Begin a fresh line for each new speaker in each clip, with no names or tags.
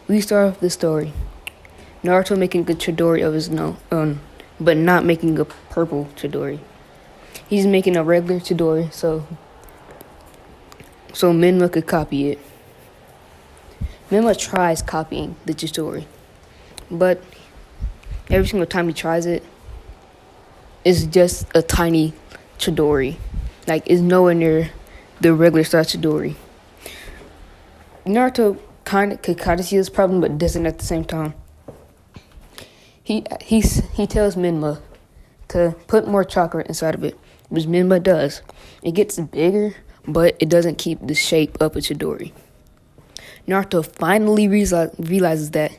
We start off the story. Naruto making a Chidori of his own, but not making a purple Chidori. He's making a regular Chidori, so Menma could copy it. Menma tries copying the Chidori, but every single time he tries it, it's just a tiny Chidori. Like, it's nowhere near the regular size Chidori. Naruto could kind of see this problem, but doesn't at the same time. He tells Menma to put more chocolate inside of it, which Menma does. It gets bigger, but it doesn't keep the shape of a Chidori. Naruto finally realizes that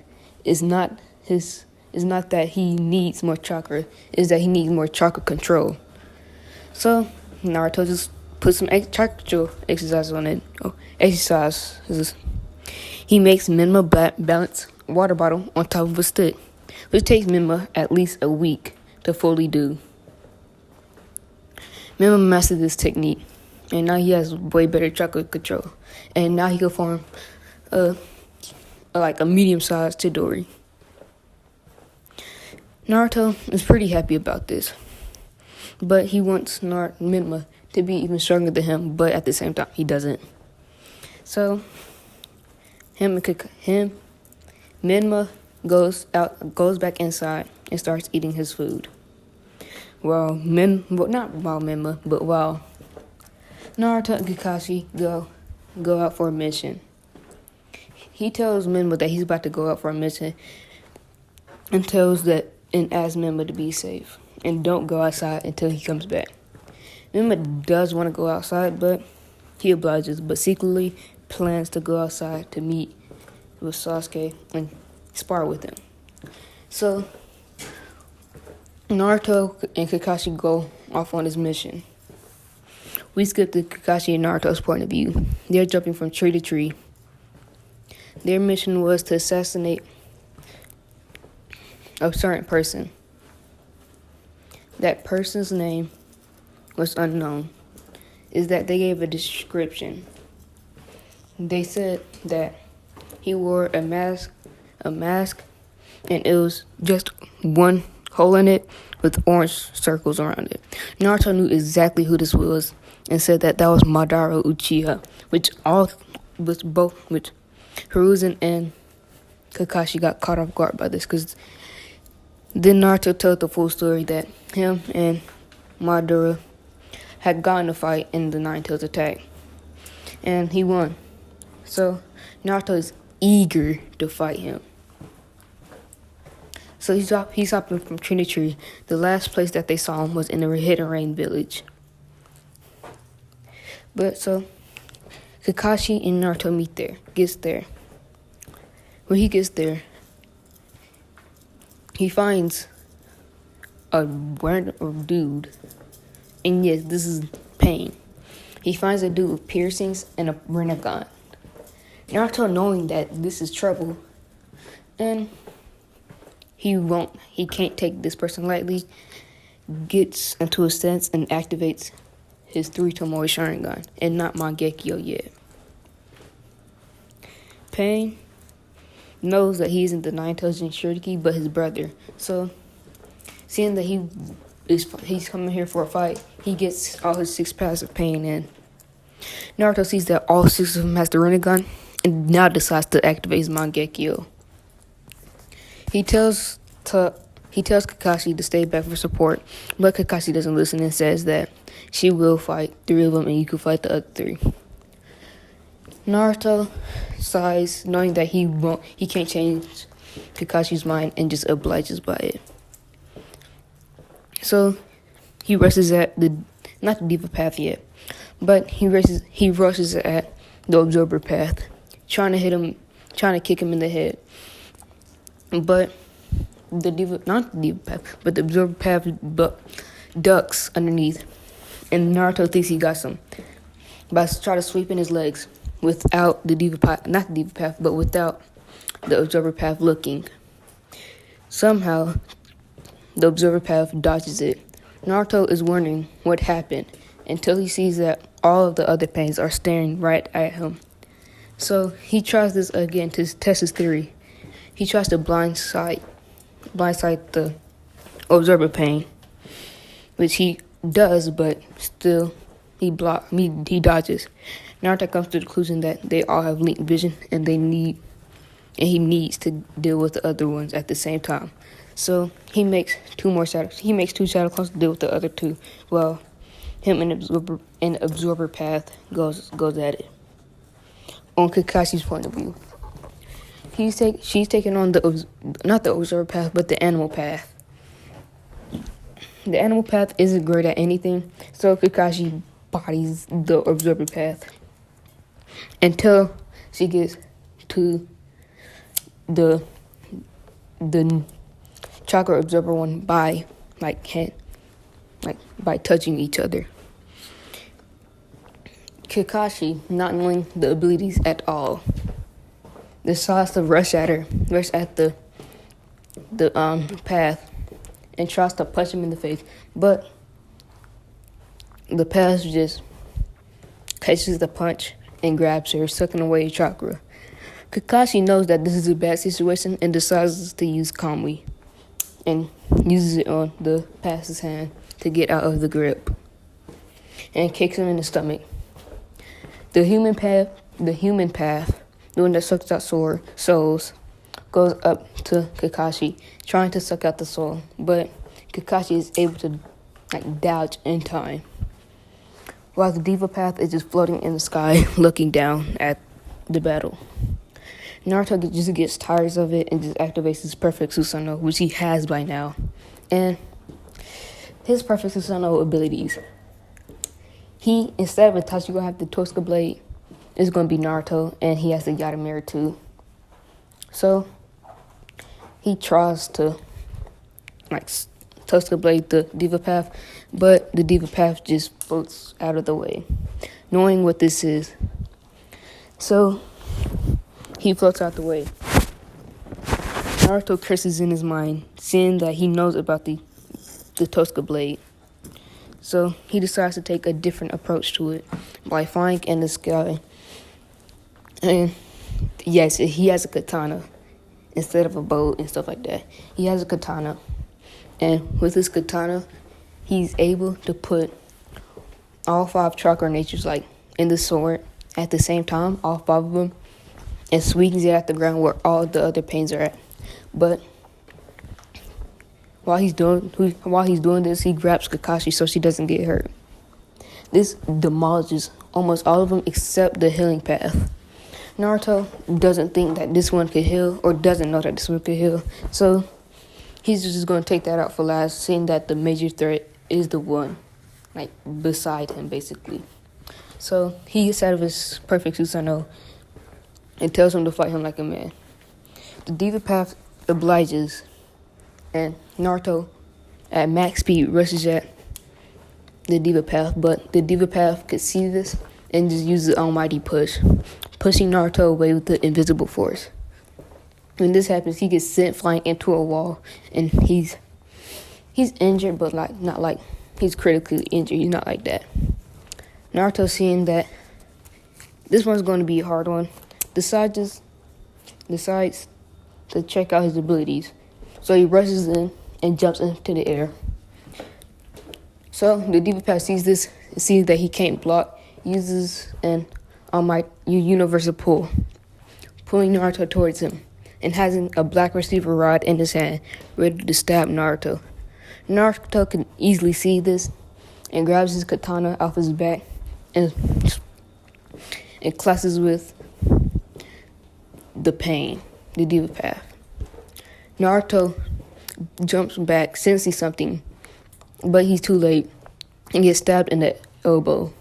it's not that he needs more chakra, it's that he needs more chakra control. So Naruto just puts some chakra exercise on it. Exercises. He makes Menma balance a water bottle on top of a stick, which takes Menma at least a week to fully do. Menma mastered this technique, and now he has way better chakra control. And now he can form a medium-sized Chidori. Naruto is pretty happy about this, but he wants Menma to be even stronger than him, but at the same time, he doesn't. So, Menma goes back inside and starts eating his food. While Naruto and Kakashi go out for a mission. He tells Menma that he's about to go out for a mission and asks Menma to be safe and don't go outside until he comes back. Menma does want to go outside, but he obliges, but secretly plans to go outside to meet with Sasuke and spar with him. So Naruto and Kakashi go off on his mission. We skip to Kakashi and Naruto's point of view. They're jumping from tree to tree. Their mission was to assassinate a certain person. That person's name was unknown. Is that they gave a description. They said that he wore a mask, and it was just one hole in it with orange circles around it. Naruto knew exactly who this was and said that was Madara Uchiha, which Hiruzen and Kakashi got caught off guard by this, because then Naruto told the full story that him and Madara had gotten a fight in the Nine-Tails attack, and he won. So Naruto is eager to fight him. So he's hopping from tree to tree. The last place that they saw him was in the Hidden Rain village. But so Kakashi and Naruto gets there. When he gets there, he finds a random dude. And yes, this is Pain. He finds a dude with piercings and a rinnegan. Naruto, knowing that this is trouble, and he can't take this person lightly, gets into a sense and activates his 3 Tomoe Sharingan, and not Mangekyo yet. Pain knows that he isn't the Nine-Tails Jinchuriki, but his brother. So, seeing that he's coming here for a fight, he gets all his 6 paths of pain in. Naruto sees that all 6 of them has the Rinnegan, and now decides to activate his Mangekyo. He tells Kakashi to stay back for support, but Kakashi doesn't listen and says that she will fight 3 of them and you can fight the other 3. Naruto sighs, knowing that he can't change Kakashi's mind, and just obliges by it. So he rushes at not the Diva Path yet, but he rushes at the Absorber Path, trying to kick him in the head. But not the Diva Path, but the Absorber Path ducks underneath, and Naruto thinks he got some. But try to sweep in his legs without the Diva Path, not the Diva Path, but without the Absorber Path looking. Somehow, the Absorber Path dodges it. Naruto is wondering what happened until he sees that all of the other pains are staring right at him. So he tries this again to test his theory, he tries to blindside the observer pain, which he does, but still he dodges. Naruto comes to the conclusion that they all have linked vision and he needs to deal with the other ones at the same time. So he makes two shadow clones to deal with the other two, while him and Absorber Path goes at it. On Kakashi's point of view, she's taking on not the Observer Path, but the Animal Path. The Animal Path isn't great at anything, so Kakashi bodies the Observer Path until she gets to the chakra absorber one by by touching each other. Kakashi, not knowing the abilities at all, decides to rush at the path and tries to punch him in the face, but the path just catches the punch and grabs her, sucking away her chakra. Kakashi knows that this is a bad situation and decides to use Kamui and uses it on the path's hand to get out of the grip and kicks him in the stomach. The human path, the one that sucks out souls, goes up to Kakashi, trying to suck out the soul, but Kakashi is able to dodge in time, while the Diva Path is just floating in the sky, looking down at the battle. Naruto just gets tired of it and just activates his Perfect Susanoo, which he has by now, and his Perfect Susanoo abilities. He, instead of Itachi gonna have the Tosuke Blade, is gonna be Naruto, and he has the Yatamira too. So he tries to Tosuke Blade the Diva Path, but the Diva Path just floats out of the way, knowing what this is. So he floats out the way. Naruto curses in his mind, seeing that he knows about the Tosuke Blade. So he decides to take a different approach to it by flying in the sky. And yes, he has a katana instead of a bow and stuff like that. He has a katana. And with his katana, he's able to put all 5 chakra natures in the sword at the same time, all 5 of them, and swings it at the ground where all the other pains are at. But while he's doing this, he grabs Kakashi so she doesn't get hurt. This demolishes almost all of them except the healing path. Naruto doesn't think that this one could heal, or doesn't know that this one could heal, so he's just going to take that out for last, seeing that the major threat is the one beside him, basically. So he gets out of his Perfect Susanoo and tells him to fight him like a man. The Diva Path obliges, and Naruto, at max speed, rushes at the Diva Path, but the Diva Path could see this and just use the almighty push, pushing Naruto away with the invisible force. When this happens, he gets sent flying into a wall, and he's injured, but not he's critically injured. He's not like that. Naruto, seeing that this one's going to be a hard one, decides to check out his abilities. So he rushes in and jumps into the air. So the Diva Path sees this, sees that he can't block, uses an universal pull, pulling Naruto towards him, and has a black receiver rod in his hand, ready to stab Naruto. Naruto can easily see this and grabs his katana off his back and clashes with the pain, the Diva Path. Naruto jumps back, sensing something, but he's too late and gets stabbed in the elbow.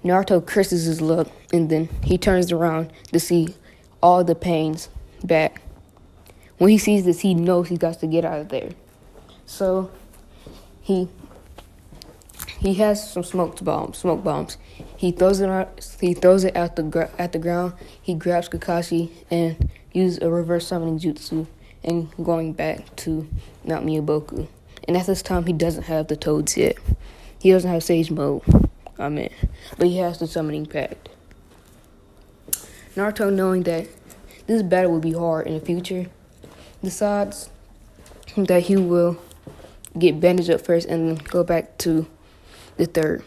Naruto curses his luck, and then he turns around to see all the pains back. When he sees this, he knows he got to get out of there. So he has some smoke bombs. He throws it at the ground. He grabs Kakashi and uses a reverse summoning jutsu and going back to Mount Miyaboku. And at this time, he doesn't have the toads yet. He doesn't have Sage Mode. But he has the summoning pact. Naruto, knowing that this battle will be hard in the future, decides that he will get bandaged up first and then go back to the third.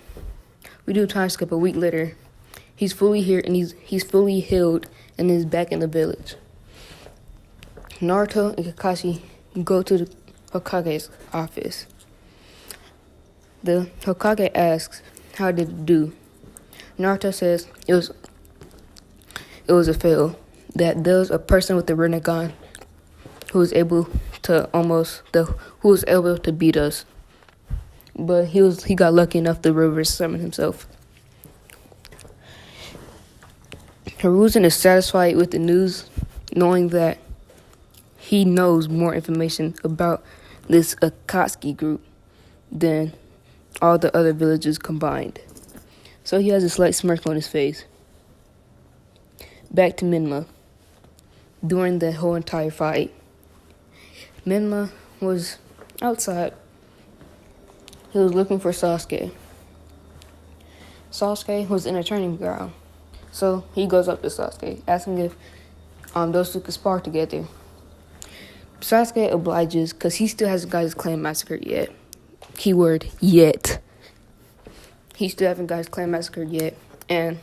We do a time skip a week later. He's fully here and he's fully healed and is back in the village. Naruto and Kakashi go to the Hokage's office. The Hokage asks, "How did it do?" Naruto says it was a fail. That there was a person with the Rinnegan who was able to beat us. But he got lucky enough to reverse summon himself. Hiruzen is satisfied with the news, knowing that he knows more information about this Akatsuki group than all the other villages combined. So he has a slight smirk on his face. Back to Menma. During the whole entire fight, Menma was outside. He was looking for Sasuke. Sasuke was in a training ground. So he goes up to Sasuke, asking if those two could spar together. Sasuke obliges because he still hasn't got his clan massacred yet. Keyword, yet. He still hasn't got his clan massacred yet. And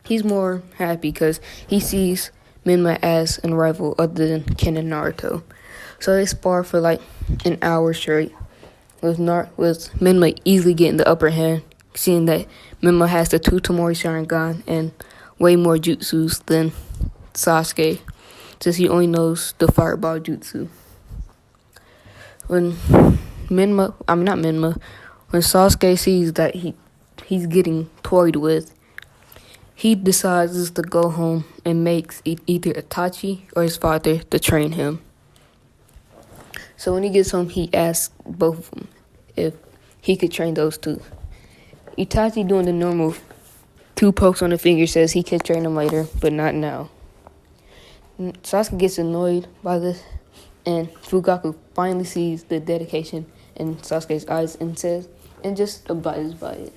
he's more happy because he sees Menma as a rival other than Ken and Naruto. So they spar for like an hour straight, with Menma easily getting the upper hand, seeing that Menma has the two Tomori Sharingan and way more jutsus than Sasuke, since he only knows the fireball jutsu. When Sasuke sees that he's getting toyed with, he decides to go home and makes either Itachi or his father to train him. So when he gets home, he asks both of them if he could train those two. Itachi, doing the normal 2 pokes on the finger, says he can train them later, but not now. Sasuke gets annoyed by this, and Fugaku finally sees the dedication in Sasuke's eyes and just abides by it,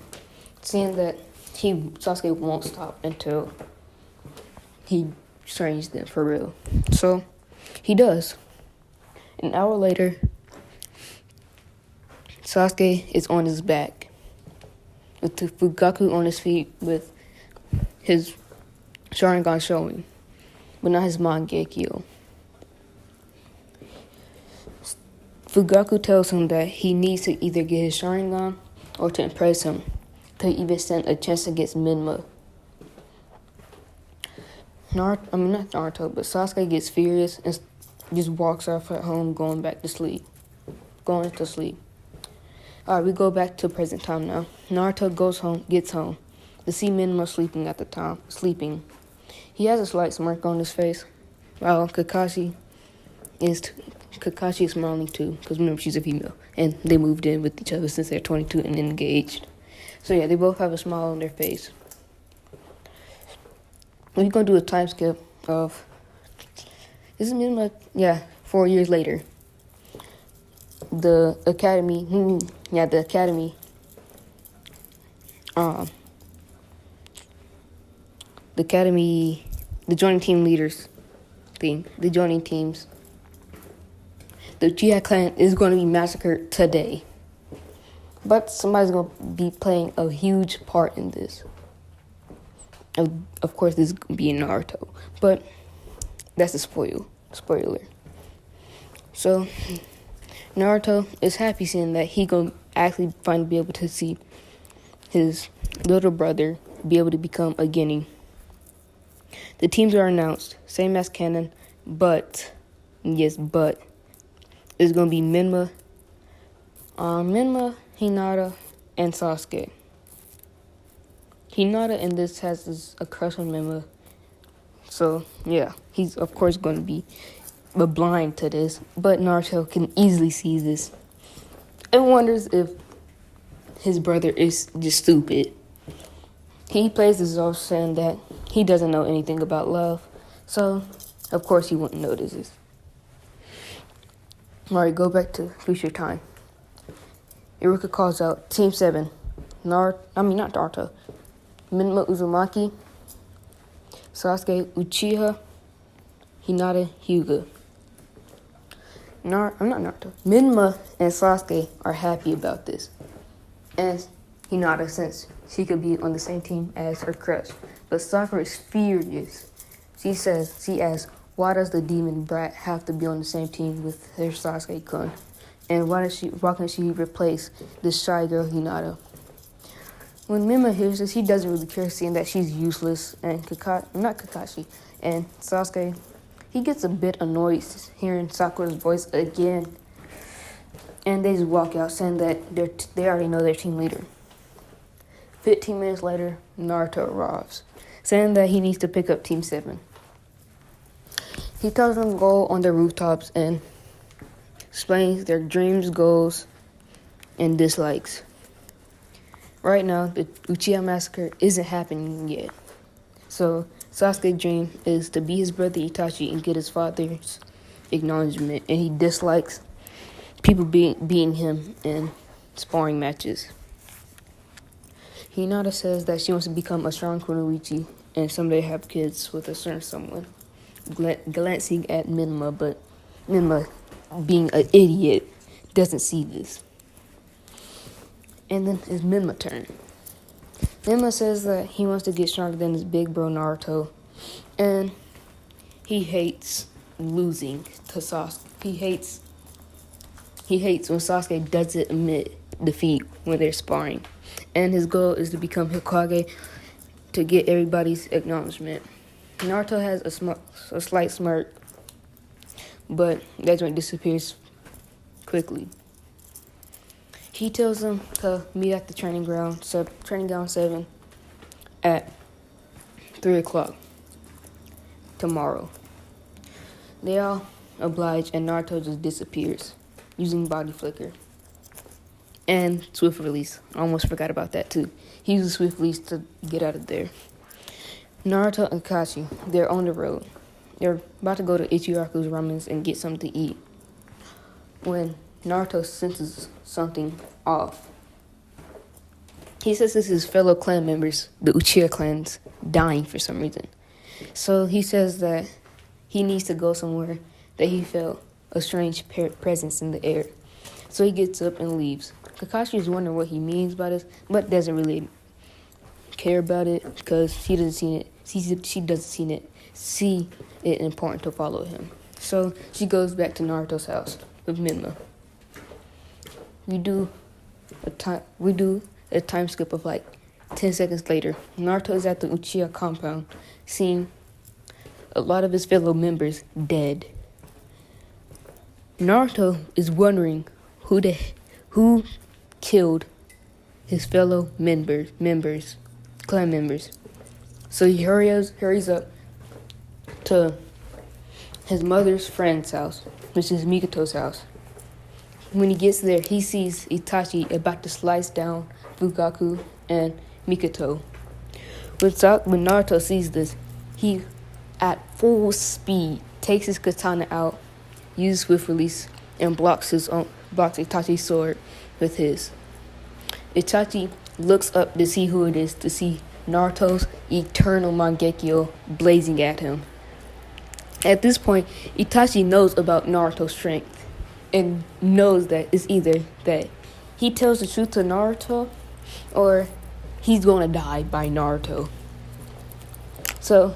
seeing that Sasuke won't stop until he trains them for real. So he does. An hour later, Sasuke is on his back, with the Fugaku on his feet, with his Sharingan showing, but not his Mangekyo. Fugaku tells him that he needs to either get his Sharingan or to impress him, to even stand a chance against Menma. Not Naruto, but Sasuke gets furious and just walks off at home, going to sleep. Alright, we go back to present time now. Naruto gets home to see Menma sleeping. He has a slight smirk on his face, while Kakashi is smiling too, because remember, she's a female, and they moved in with each other since they're 22 and engaged. So yeah, they both have a smile on their face. We're going to do a time skip of, this is Menma, 4 years later. The academy, the joining team leaders the joining teams. The Uchiha clan is going to be massacred today. But somebody's going to be playing a huge part in this. Of course, this is going to be Naruto. But that's a spoiler. So, Naruto is happy seeing that he going to actually finally be able to see his little brother be able to become a Genin. The teams are announced, same as canon, but it's going to be Menma, Hinata, and Sasuke. Hinata in this has a crush on Menma, so yeah, he's of course going to be blind to this, but Naruto can easily see this and wonders if his brother is just stupid. He plays this off saying that he doesn't know anything about love, so of course he wouldn't notice this. Alright, go back to future time. Iruka calls out Team 7. Not Naruto. Menma Uzumaki, Sasuke, Uchiha, Hinata, Hyuga. I'm not Naruto. Menma and Sasuke are happy about this. And Hinata, since she could be on the same team as her crush. But Sakura is furious. She asks, why does the demon brat have to be on the same team with her Sasuke-kun? And why can't she replace this shy girl Hinata? When Menma hears this, he doesn't really care, seeing that she's useless. And Kakashi and Sasuke, he gets a bit annoyed hearing Sakura's voice again. And they just walk out, saying that they already know their team leader. 15 minutes later, Naruto arrives, saying that he needs to pick up Team 7. He tells them to go on the rooftops and explains their dreams, goals, and dislikes. Right now, the Uchiha massacre isn't happening yet. So Sasuke's dream is to be his brother Itachi and get his father's acknowledgement, and he dislikes people beating him in sparring matches. Hinata says that she wants to become a strong kunoichi and someday have kids with a certain someone. Glancing at Menma, but Menma, being an idiot, doesn't see this. And then it's Menma's turn. Menma says that he wants to get stronger than his big bro Naruto, and he hates losing to Sasuke. He hates when Sasuke doesn't admit defeat when they're sparring. And his goal is to become Hokage to get everybody's acknowledgement. Naruto has a slight smirk, but that joint disappears quickly. He tells them to meet at the training ground 7 at 3 o'clock tomorrow. They all oblige, and Naruto just disappears using body flicker and swift release. I almost forgot about that too. He uses swift release to get out of there. Naruto and Akashi, they're on the road. They're about to go to Ichiraku's Ramen's and get something to eat when Naruto senses something off. He says this is fellow clan members, the Uchiha clans, dying for some reason. So he says that he needs to go somewhere that he felt a strange presence in the air. So he gets up and leaves. Kakashi is wondering what he means by this, but doesn't really care about it because she doesn't see it important to follow him. So she goes back to Naruto's house with Menma. We do a time skip of like 10 seconds later. Naruto is at the Uchiha compound, seeing a lot of his fellow members dead. Naruto is wondering who killed his fellow clan members. So he hurries up to his mother's friend's house, which is Mikoto's house. When he gets there, he sees Itachi about to slice down Fugaku and Mikoto. When Naruto sees this, he, at full speed, takes his katana out, uses swift release, and blocks Itachi's sword with his. Itachi looks up to see who it is, to see Naruto's eternal Mangekyo blazing at him. At this point, Itachi knows about Naruto's strength and knows that it's either that he tells the truth to Naruto or he's going to die by Naruto. So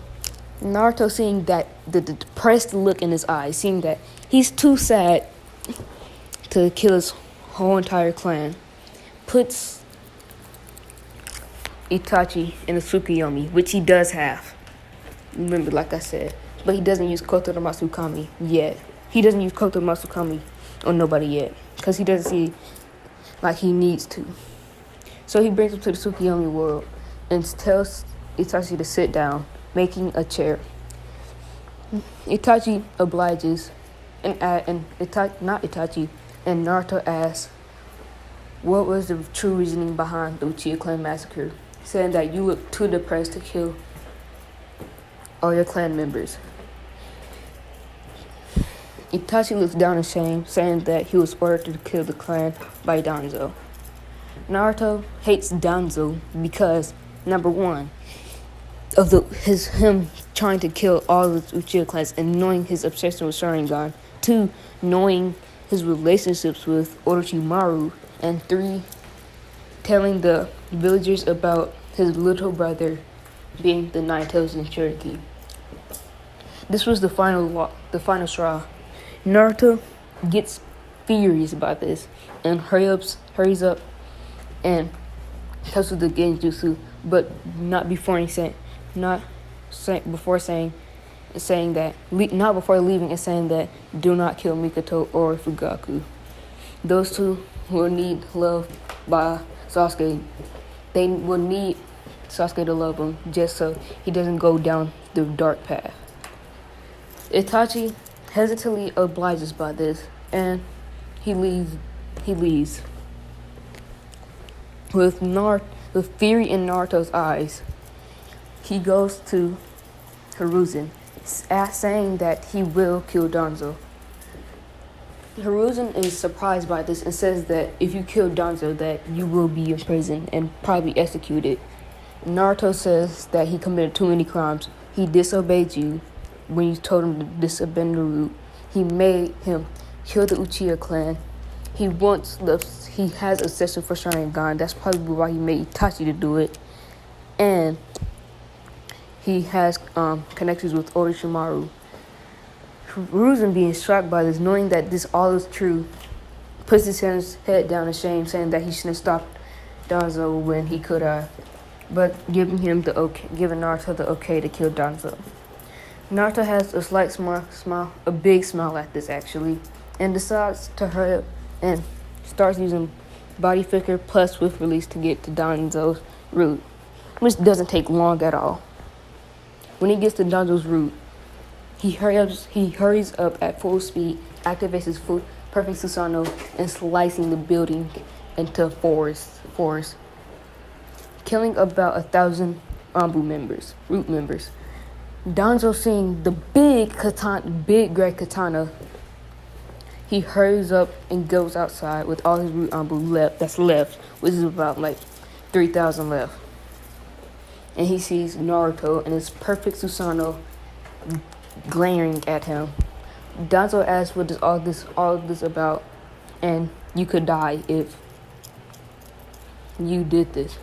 Naruto, seeing that the depressed look in his eyes, seeing that he's too sad to kill his whole entire clan, puts Itachi in a Tsukuyomi, which he does have. Remember, like I said, but he doesn't use Koto no Masukami yet. He doesn't use Koto no Masukami on nobody yet, because he doesn't see like he needs to. So he brings him to the Tsukuyomi world and tells Itachi to sit down, making a chair. Itachi obliges, and Naruto asks, what was the true reasoning behind the Uchiha clan massacre, saying that you look too depressed to kill all your clan members. Itachi looks down in shame, saying that he was ordered to kill the clan by Danzo. Naruto hates Danzo because, number one, him trying to kill all the Uchiha clans and knowing his obsession with Sharingan. 2, knowing his relationships with Orochimaru. And 3, telling the villagers about his little brother being the Nine-Tails in Cherokee. This was the final straw. Naruto gets furious about this and hurries up and tells with the genjutsu, but not before leaving and saying that do not kill Mikoto or Fugaku. Those two will need love by Sasuke. They will need Sasuke to love him just so he doesn't go down the dark path. Itachi hesitantly obliges by this, and he leaves. With fury in Naruto's eyes, he goes to Hiruzen, saying that he will kill Danzo. Hiruzen is surprised by this and says that if you kill Danzo, that you will be imprisoned and probably executed. Naruto says that he committed too many crimes. He disobeyed you when you told him to disobey Naruto. He made him kill the Uchiha clan. He has a obsession for Sharingan. That's probably why he made Itachi to do it. And he has connections with Orochimaru. Hiruzen, being shocked by this, knowing that this all is true, puts his head down in shame, saying that he shouldn't have stopped Danzo when he could have, but giving Naruto the okay to kill Danzo. Naruto has a slight smile, a big smile at this actually, and decides to hurry up and starts using body flicker plus swift release to get to Danzo's root, which doesn't take long at all. When he gets to Danzo's root, he hurries up at full speed, activates his perfect Susanoo, and slicing the building into forest, killing about 1,000 root members. Danzo, seeing the big great katana, he hurries up and goes outside with all his root that's left, which is about 3,000 left. And he sees Naruto and his perfect Susanoo glaring at him. Danzo asks, "What is all this about?" And you could die if you did this.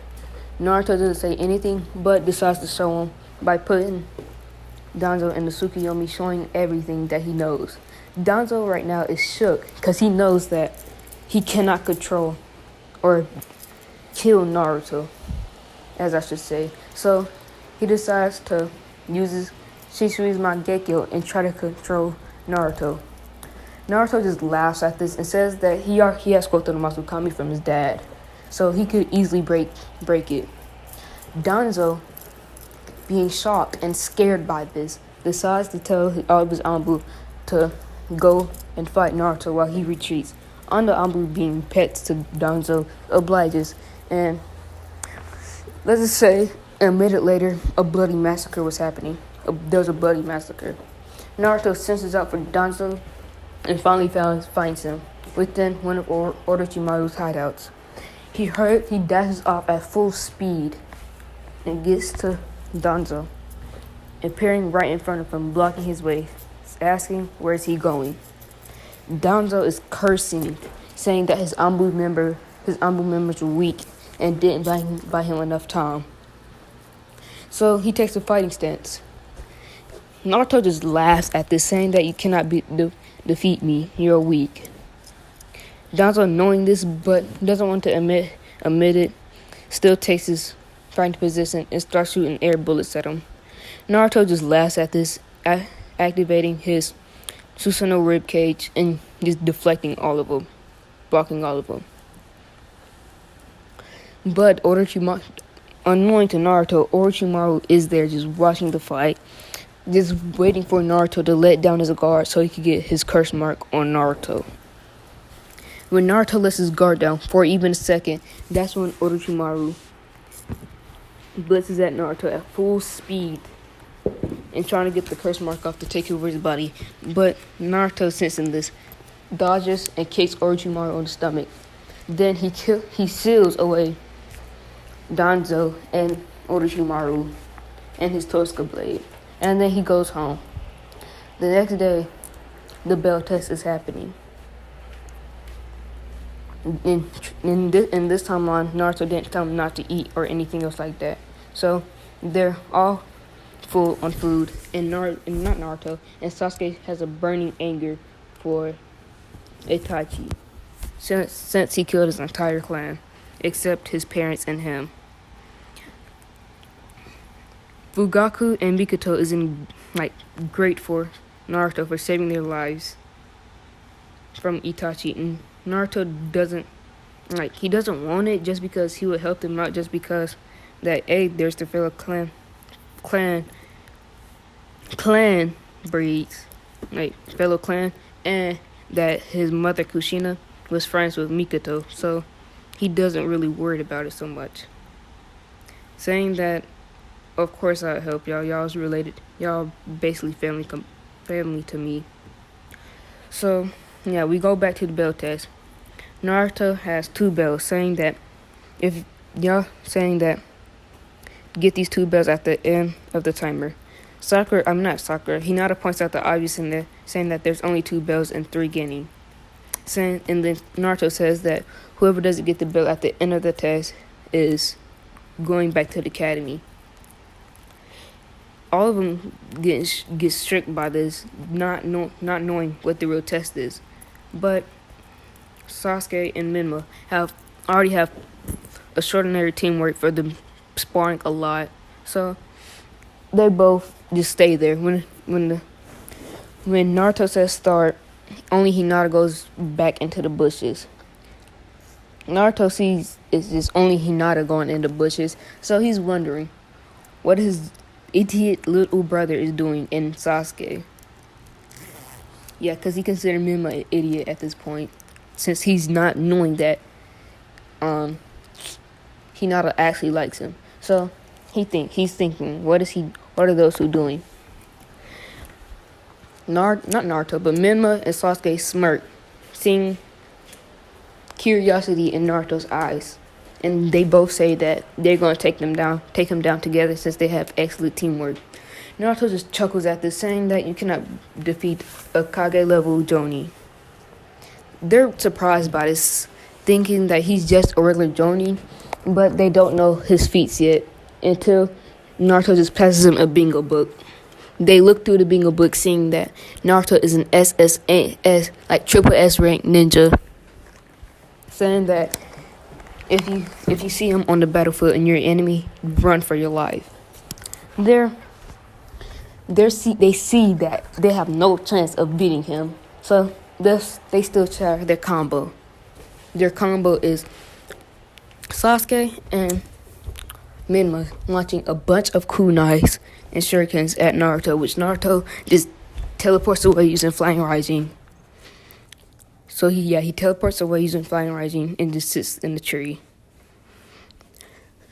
Naruto doesn't say anything, but decides to show him by putting Danzo in the Tsukuyomi, showing everything that he knows. Danzo right now is shook because he knows that he cannot control or kill Naruto, as I should say. So he decides to use his Shishui's Mangekyo and try to control Naruto. Naruto just laughs at this and says that he has Koto no Masukami from his dad, so he could easily break it. Danzo, being shocked and scared by this, decides to tell all of his Anbu to go and fight Naruto while he retreats. Ando Anbu, being pets to Danzo, obliges, and let's just say a minute later, a bloody massacre was happening. There was a bloody massacre. Naruto senses out for Danzo and finally finds him within one of Orochimaru's hideouts. He dashes off at full speed and gets to Danzo, appearing right in front of him, blocking his way, asking where is he going. Danzo is cursing, saying that his Anbu members were weak and didn't buy him enough time. So he takes a fighting stance. Naruto just laughs at this, saying that you cannot defeat me, you're weak. Danzo, knowing this but doesn't want to admit it, still takes his fighting position and starts shooting air bullets at him. Naruto just laughs at this, activating his Susanoo ribcage and just deflecting all of them, blocking all of them. But unknowing to Naruto, Orochimaru is there just watching the fight, just waiting for Naruto to let down his guard so he could get his curse mark on Naruto. When Naruto lets his guard down for even a second, that's when Orochimaru blitzes at Naruto at full speed and trying to get the curse mark off to take over his body. But Naruto, sensing this, dodges and kicks Orochimaru on the stomach. Then he seals away Danzo and Orochimaru and his Tosuke blade. And then he goes home. The next day, the bell test is happening. In this timeline, Naruto didn't tell him not to eat or anything else like that. So they're all full on food, and not Naruto. And Sasuke has a burning anger for Itachi since he killed his entire clan, except his parents and him. Fugaku and Mikoto isn't great for Naruto for saving their lives from Itachi, and Naruto doesn't want it just because he would help them, not just because that there's the fellow clan breeds, fellow clan, and that his mother Kushina was friends with Mikoto, so he doesn't really worry about it so much. Saying that, of course I'll help y'all. Y'all's related. Y'all basically family to me. So yeah, we go back to the bell test. Naruto has 2 bells, saying that get these 2 bells at the end of the timer. Hinata points out the obvious in there, saying that there's only 2 bells and 3 Genin. And then Naruto says that whoever doesn't get the bell at the end of the test is going back to the academy. All of them get strict by this, not knowing what the real test is. But Sasuke and Menma already have extraordinary teamwork for them sparring a lot, so they both just stay there. When Naruto says start, only Hinata goes back into the bushes. Naruto sees it's just only Hinata going in the bushes, so he's wondering what his idiot little brother is doing in Sasuke. Yeah, because he considered Menma an idiot at this point, since he's not knowing that Hinata actually likes him. So he's thinking, what are those two doing? Not Naruto, but Menma and Sasuke smirk, seeing curiosity in Naruto's eyes. And they both say that they're going to take him down together since they have excellent teamwork. Naruto just chuckles at this, saying that you cannot defeat a Kage-level Jonin. They're surprised by this, thinking that he's just a regular Jonin, but they don't know his feats yet until Naruto just passes him a bingo book. They look through the bingo book, seeing that Naruto is an SSS, triple S rank ninja, saying that if you see him on the battlefield and you're an enemy, run for your life. They see that they have no chance of beating him, so they still try their combo. Their combo is Sasuke and Menma launching a bunch of kunais and shurikens at Naruto, which Naruto just teleports away using Flying Rising. So he teleports away using Flying Rising and just sits in the tree,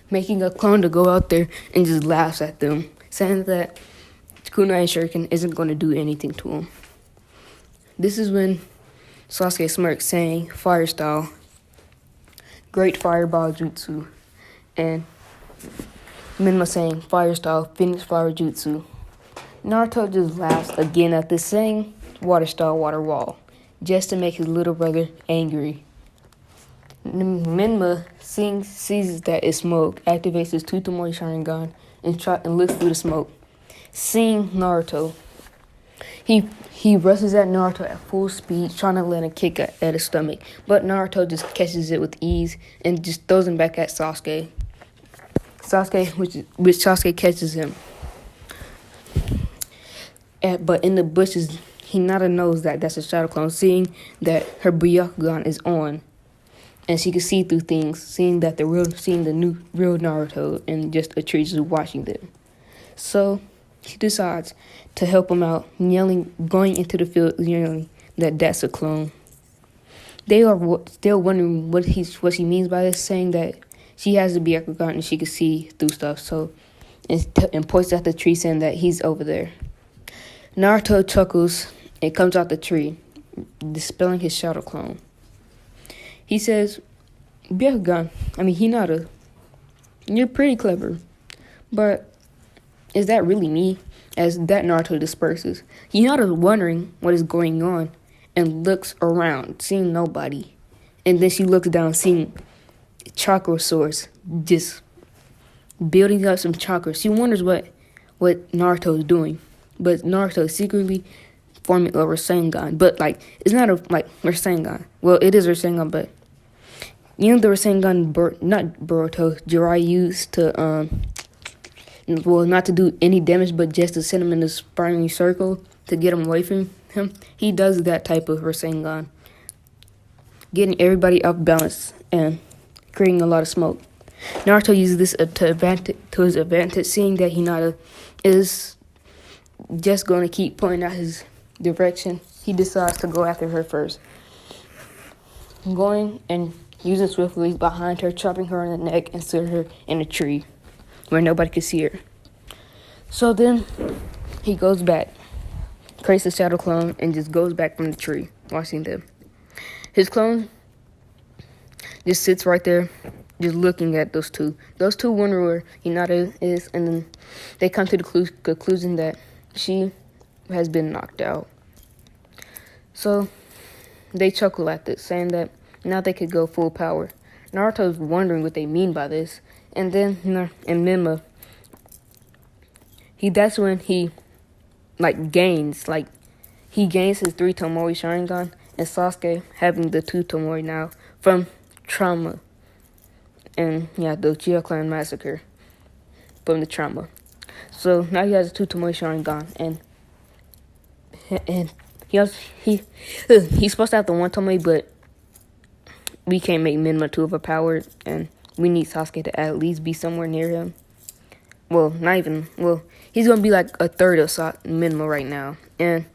making a clone to go out there and just laughs at them, saying that kunai and shuriken isn't going to do anything to him. This is when Sasuke smirks, saying fire style, great fireball jutsu, and Menma saying fire style, Phoenix flower jutsu. Naruto just laughs again at this, saying water style, water wall, just to make his little brother angry. Menma sees that it's smoke, activates his Tutomori Sharingan, and looks through the smoke. Seeing Naruto, he rushes at Naruto at full speed, trying to land a kick at his stomach, but Naruto just catches it with ease and just throws him back at Sasuke. Which Sasuke catches him. But in the bushes, Hinata knows that that's a shadow clone, seeing that her Byakugan is on, and she can see through things, seeing the new real Naruto, and just a tree just watching them. So she decides to help him out, going into the field, yelling that that's a clone. They are still wondering what she means by this, saying that she has the Byakugan and she can see through stuff. So and points at the tree, saying that he's over there. Naruto chuckles and comes out the tree, dispelling his shadow clone. He says, Hinata, you're pretty clever, but is that really me? As that Naruto disperses, Hinata wondering what is going on and looks around, seeing nobody. And then she looks down, seeing chakra source just building up some chakra. She wonders what Naruto is doing, but Naruto is secretly forming a Rasengan. But like, it's not a Rasengan. Well, it is Rasengan, but you know the Rasengan, not Boruto, Jirai used to not to do any damage, but just to send him in a spiraling circle to get him away from him. He does that type of Rasengan, getting everybody off balance and creating a lot of smoke. Naruto uses this to his advantage, seeing that Hinata is just going to keep pointing out his direction. He decides to go after her first, going and using swiftly behind her, chopping her in the neck and setting her in a tree where nobody could see her. So then he goes back, creates a shadow clone, and just goes back from the tree, watching them. His clone just sits right there, just looking at those two. Those two wonder where Hinata is, and then they come to the conclusion that she has been knocked out. So they chuckle at this, saying that now they could go full power. Naruto's wondering what they mean by this, and then in Menma, that's when he gains his 3 Tomori Sharingan, and Sasuke having the 2 Tomori now from trauma. And the Uchiha clan massacre from the trauma. So now he has a 2 Tomori Sharingan, and he's supposed to have the 1 Tomori, but we can't make Menma too overpowered, and we need Sasuke to at least be somewhere near him. Well, not even. Well, he's gonna be like a third of Menma right now, and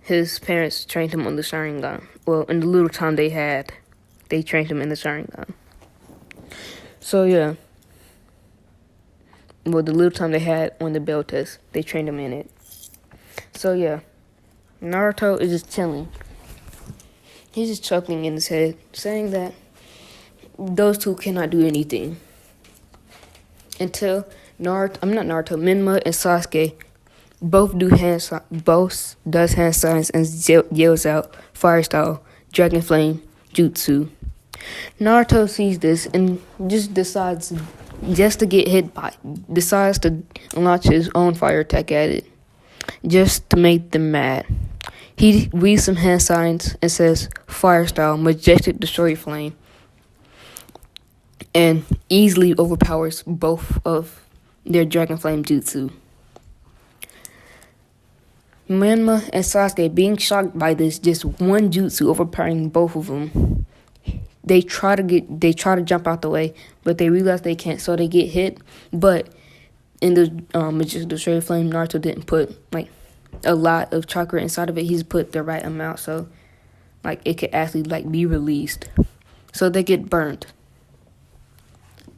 his parents trained him on the Sharingan. Well, in the little time they had, they trained him in the Sharingan. So yeah. Well, the little time they had on the bell test, they trained him in it. So yeah, Naruto is just chilling. He's just chuckling in his head, saying that those two cannot do anything until Menma and Sasuke both does hand signs and yells out fire style dragon flame jutsu. Naruto sees this and just decides to launch his own fire attack at it, just to make them mad. He reads some hand signs and says fire style majestic destroy flame, and easily overpowers both of their dragon flame jutsu. Menma and Sasuke, being shocked by this just one jutsu overpowering both of them, they try to jump out the way, but they realize they can't, so they get hit. But in the majestic destroy flame, Naruto didn't put a lot of chakra inside of it. He's put the right amount, so it could actually be released. So they get burnt,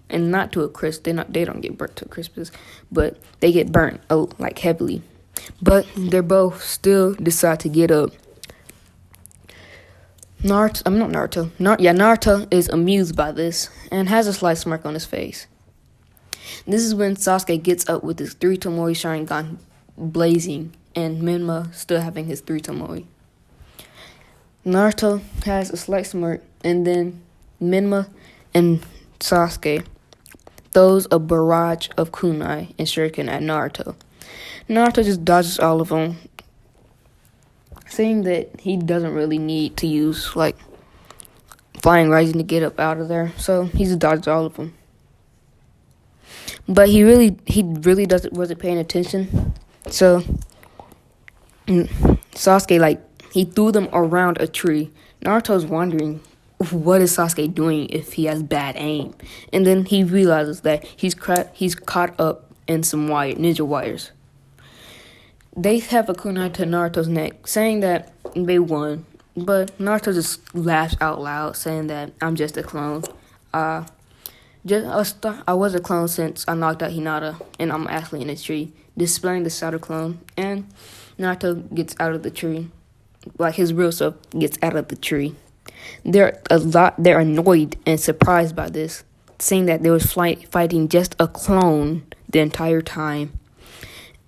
and not to a crisp. They don't get burnt to crisps, but they get burnt heavily. But they're both still decide to get up. Naruto is amused by this and has a slight smirk on his face. This is when Sasuke gets up with his 3 Tomori Sharingan blazing, and Menma still having his 3 Tomori. Naruto has a slight smirk, and then Menma and Sasuke throws a barrage of kunai and shuriken at Naruto. Naruto just dodges all of them, saying that he doesn't really need to use flying rising to get up out of there, so he just dodges all of them. But he really wasn't paying attention, so Sasuke he threw them around a tree. Naruto's wondering what is Sasuke doing if he has bad aim, and then he realizes that he's caught up in some ninja wires. They have a kunai to Naruto's neck, saying that they won, but Naruto just laughs out loud, saying that I'm just a clone. I was a clone since I knocked out Hinata, and I'm actually in a tree, displaying the shadow clone. And Naruto gets out of the tree, his real self gets out of the tree. They're annoyed and surprised by this, saying that they was fighting just a clone the entire time.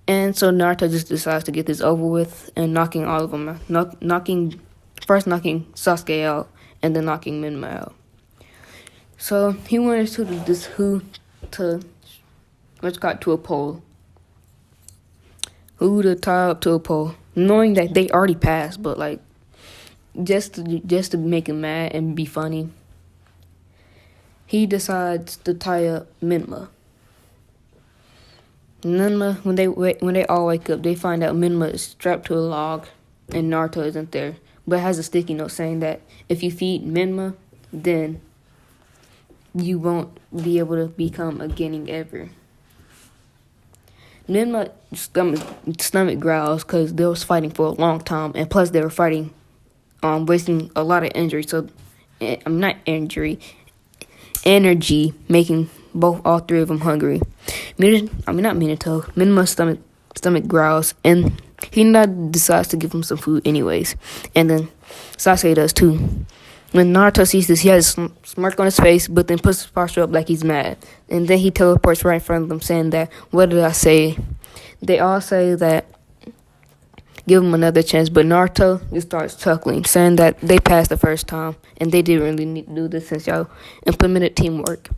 And so Naruto just decides to get this over with and knocking all of them out. Knocking Sasuke out and then knocking Menma out. So he wanted to a pole. Who to tie up to a pole, knowing that they already passed, but like just to make him mad and be funny, he decides to tie up Menma. Menma, when they all wake up, they find out Menma is strapped to a log, and Naruto isn't there, but has a sticky note saying that if you feed Menma, then you won't be able to become a Genin ever. Menma's stomach growls because they was fighting for a long time, and plus they were fighting, wasting a lot of energy, making all three of them hungry. Menma's stomach growls, and he decides to give him some food anyways, and then Sasuke does too. When Naruto sees this, he has a smirk on his face, but then puts his posture up like he's mad. And then he teleports right in front of them, saying that, what did I say? They all say that, give him another chance, but Naruto just starts chuckling, saying that they passed the first time, and they didn't really need to do this since y'all implemented teamwork.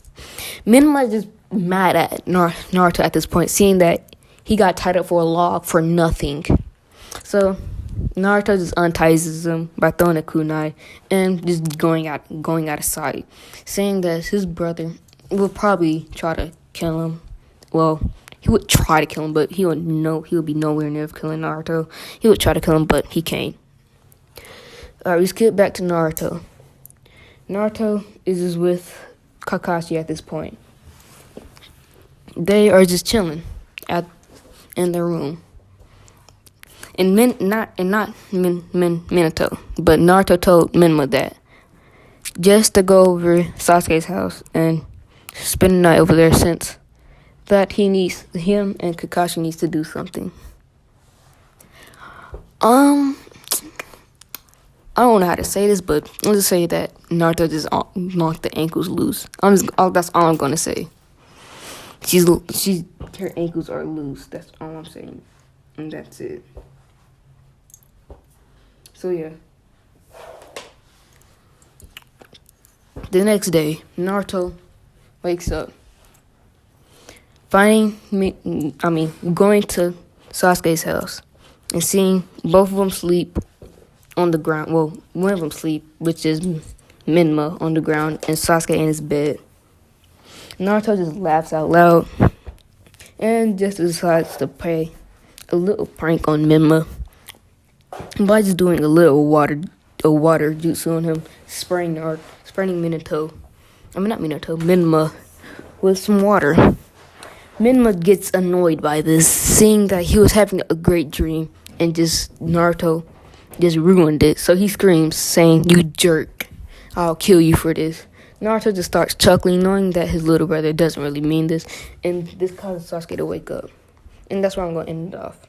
Menma just mad at Naruto at this point, seeing that he got tied up for a log for nothing. So Naruto just unties him by throwing a kunai and just going out of sight, saying that his brother will probably try to kill him. Well, he would try to kill him, but he would be nowhere near killing Naruto. He would try to kill him, but he can't. Alright, let's get back to Naruto. Naruto is just with Kakashi at this point. They are just chilling in their room. And not Minato, but Naruto told Menma that just to go over Sasuke's house and spend the night over there, since that him and Kakashi needs to do something. I don't know how to say this, but I'll just say that Naruto just knocked the ankles loose. That's all I'm gonna say. Her ankles are loose. That's all I'm saying, and that's it. So yeah. The next day, Naruto wakes up, going to Sasuke's house and seeing both of them sleep on the ground. Well, one of them sleep, which is Menma, on the ground, and Sasuke in his bed. Naruto just laughs out loud and just decides to play a little prank on Menma by just doing a little water jutsu on him, spraying Menma with some water. Menma gets annoyed by this, seeing that he was having a great dream and Naruto just ruined it. So he screams, saying, "You jerk, I'll kill you for this." Naruto just starts chuckling, knowing that his little brother doesn't really mean this, and this causes Sasuke to wake up. And that's where I'm going to end it off.